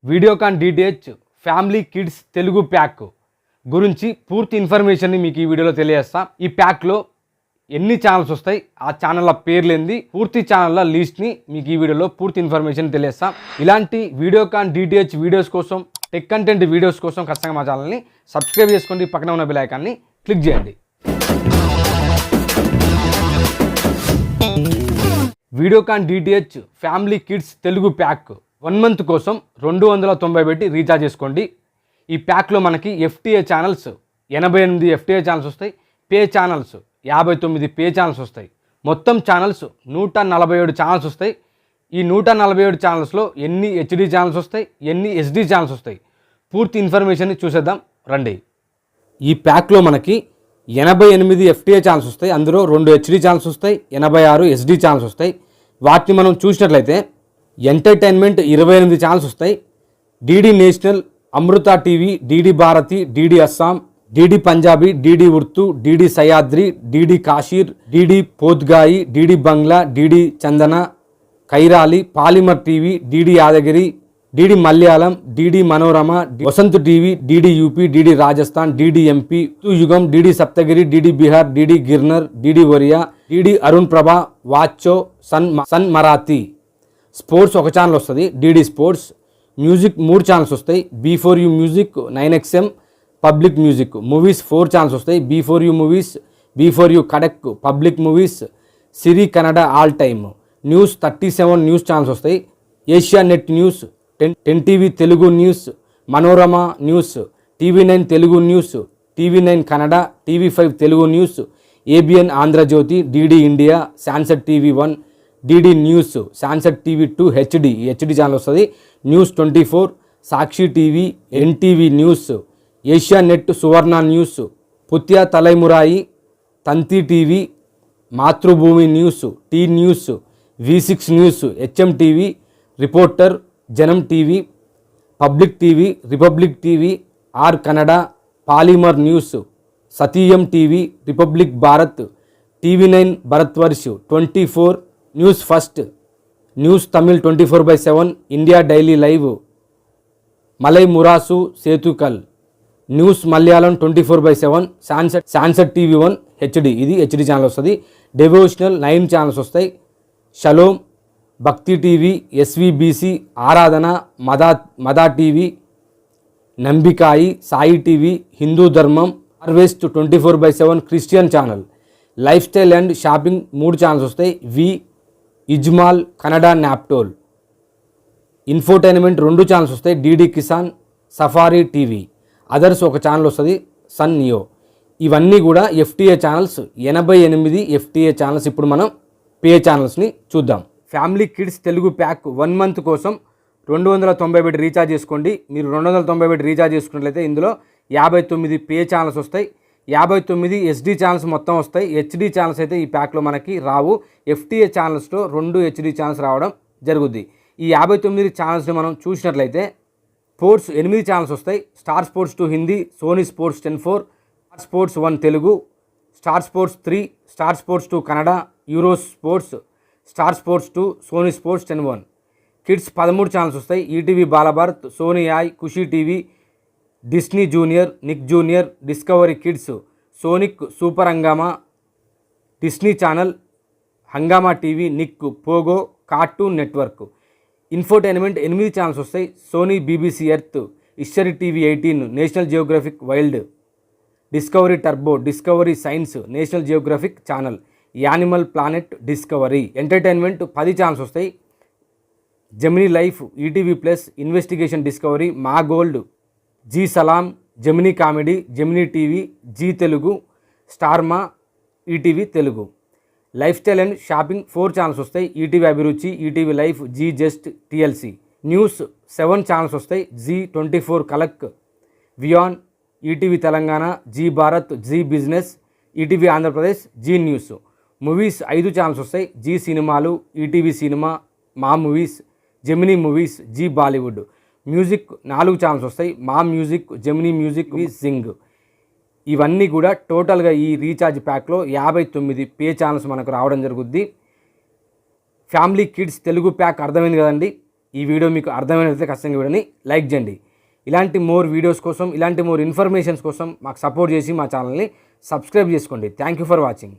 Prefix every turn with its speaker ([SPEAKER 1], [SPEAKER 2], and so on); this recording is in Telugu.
[SPEAKER 1] Videocon DTH family kids Telugu pack గురించి పూర్తి ఇన్ఫర్మేషన్ని మీకు ఈ వీడియోలో తెలియజేస్తా. ఈ ప్యాక్లో ఎన్ని ఛానల్స్ వస్తాయి, ఆ ఛానళ్ళ పేర్లేంది, పూర్తి ఛానళ్ళ లిస్ట్ని మీకు ఈ వీడియోలో పూర్తి ఇన్ఫర్మేషన్ తెలియజేస్తా. ఇలాంటి వీడియోకాన్ డిటిహెచ్ వీడియోస్ కోసం, టెక్ కంటెంట్ వీడియోస్ కోసం ఖచ్చితంగా మా ఛానల్ని సబ్స్క్రైబ్ చేసుకోండి. పక్కన ఉన్న బెల్ ఐకాన్ని క్లిక్ చేయండి. Videocon DTH family kids Telugu pack 1 month కోసం 290 పెట్టి రీఛార్జ్ చేసుకోండి. ఈ ప్యాక్లో మనకి ఎఫ్టీఏ ఛానల్స్ 88 ఎఫ్టీఏ ఛానల్స్ వస్తాయి. పే ఛానల్స్ 59 పే ఛానల్స్ వస్తాయి. మొత్తం ఛానల్స్ 147 ఛానల్స్ వస్తాయి. ఈ 147 ఛానల్స్లో ఎన్ని హెచ్డి ఛానల్స్ వస్తాయి, ఎన్ని ఎస్డి ఛానల్స్ వస్తాయి, పూర్తి ఇన్ఫర్మేషన్ని చూసేద్దాం రండి. ఈ ప్యాక్లో మనకి 88 ఎఫ్టీఏ ఛానల్స్ వస్తాయి. అందులో 2 హెచ్డి ఛానల్స్ వస్తాయి, 86 ఎస్డి ఛానల్స్ వస్తాయి. వాటిని మనం చూసినట్లయితే ఎంటర్టైన్మెంట్ 28 ఛానల్స్ వస్తాయి. DD national, Amrita TV, DD Bharati, DD Assam, DD Punjabi, DD Urdu, DD Sahyadri, DD Kashir, DD Podhigai, DD Bangla, DD Chandana, Kairali, Polimer TV, DD Yadagiri, DD Malayalam, DD Manorama, Vasanth TV, DD UP, DD Rajasthan, DD MP, Yugam, DD Saptagiri, DD Bihar, DD Girnar, DD Oriya, DD Arun Prabha, వాచో, సన్ మరాఠీ. స్పోర్ట్స్ ఒక ఛానల్ వస్తుంది, డిడి స్పోర్ట్స్. మ్యూజిక్ 3 ఛానల్స్ వస్తాయి, B4U music, 9XM, public music. Movies 4 channels వస్తాయి, B4U movies, B4U Kadak, public movies, Siri Kannada all time. News 37 news channels వస్తాయి. Asianet news, 10 TV Telugu news, Manorama news, TV9 Telugu news, TV9 Kannada, TV5 Telugu news, ABN Andhrajyothi, DD India, Sansad TV1, DD news, Sansad TV2 HD channel వస్తుంది. News 24, Sakshi TV, NTV news, Asianet Suvarna news, Puthiya Thalaimurai, Thanthi TV, మాతృభూమి news, T news, V6 news, HM TV, reporter, Janam TV, public TV, republic TV, R Kannada, Polimer news, Sathiyam TV, republic Bharat, TV9 Bharatvarsh, 24 news first, news Tamil 24/7, India daily live, Malai Murasu Seithigal, news Malayalam 24/7, Sansad TV1 HD, ఇది హెచ్డి ఛానల్ వస్తుంది. డెవోషనల్ 9 ఛానల్స్ వస్తాయి. Shalom, Bhakti TV, SVBC, Aradhana, Madha TV, Nambikkai, Sai TV, Hindu Dharmam, harvest 24/7 Christian channel. Lifestyle and shopping 3 channels వస్తాయి. ఇజ్మాల్, కన్నడ నాప్టోల్. ఇన్ఫోటైన్మెంట్ 2 ఛానల్స్ వస్తాయి, DD Kisan, safari TV. Others ఒక ఛానల్ వస్తుంది, సన్ నియో. ఇవన్నీ కూడా ఎఫ్టీఏ ఛానల్స్, 88 ఎఫ్టీఏ ఛానల్స్. ఇప్పుడు మనం పే ఛానల్స్ని చూద్దాం. Family kids Telugu pack 1 month కోసం 290 పెట్టి రీఛార్జ్ చేసుకోండి. మీరు 290 పెట్టి రీఛార్జ్ చేసుకున్నట్లయితే ఇందులో 59 పే ఛానల్స్ వస్తాయి, 59 ఎస్డి ఛానల్స్ మొత్తం వస్తాయి. హెచ్డి ఛానల్స్ అయితే ఈ ప్యాక్లో మనకి రావు. ఎఫ్టీఏ ఛానల్స్లో 2 హెచ్డి ఛానల్స్ రావడం జరుగుద్ది. ఈ 59 ఛానల్స్ని మనం చూసినట్లయితే స్పోర్ట్స్ 8 ఛానల్స్ వస్తాయి. Star sports 2 Hindi, Sony sports 10/4, star sports 1 Telugu, star sports 3, star sports 2 Kannada, Euro sports, star sports 2, Sony sports 10/1. Kids 13 channels వస్తాయి. ETV Balabharat, Sony Yay, Khushi TV, Disney junior, Nick junior, Discovery kids, Sonic, super Hungama, Disney channel, Hungama TV, Nick, Pogo, cartoon network. Infotainment 8 channels వస్తాయి. Sony, BBC earth, history TV 18, national geographic wild, discovery turbo, discovery science, national geographic channel, animal planet, discovery. Entertainment 10 channels వస్తాయి. Gemini life, ETV plus, investigation discovery, మా gold, G Salam, Gemini comedy, Gemini TV, G Telugu, Star Maa, ETV Telugu. Life style and shopping 4 channels వస్తాయి. ఈటీవీ అభిరుచి, ETV life, G just, TLC. News 7 channels వస్తాయి. G 24 కలక్, Wiaan, ETV Telangana, G Bharat, G business, ETV Andhra Pradesh, G news. Movies 5 channels వస్తాయి. జీ సినిమాలు, ETV cinema, Maa movies, Gemini movies, Zee Bollywood. Music 4 channels వస్తాయి. Maa music, Gemini music, Singh. ఇవన్నీ కూడా టోటల్గా ఈ రీఛార్జ్ ప్యాక్లో 59 పే ఛానల్స్ మనకు రావడం జరుగుద్ది. ఫ్యామిలీ కిడ్స్ తెలుగు ప్యాక్ అర్థమైంది కదండి. ఈ వీడియో మీకు అర్థమైనట్లయితే ఖచ్చితంగా వీడియోని లైక్ చేయండి. ఇలాంటి మోర్ వీడియోస్ కోసం, ఇలాంటి మోర్ ఇన్ఫర్మేషన్స్ కోసం మాకు సపోర్ట్ చేసి మా ఛానల్ని సబ్స్క్రైబ్ చేసుకోండి. Thank you for watching.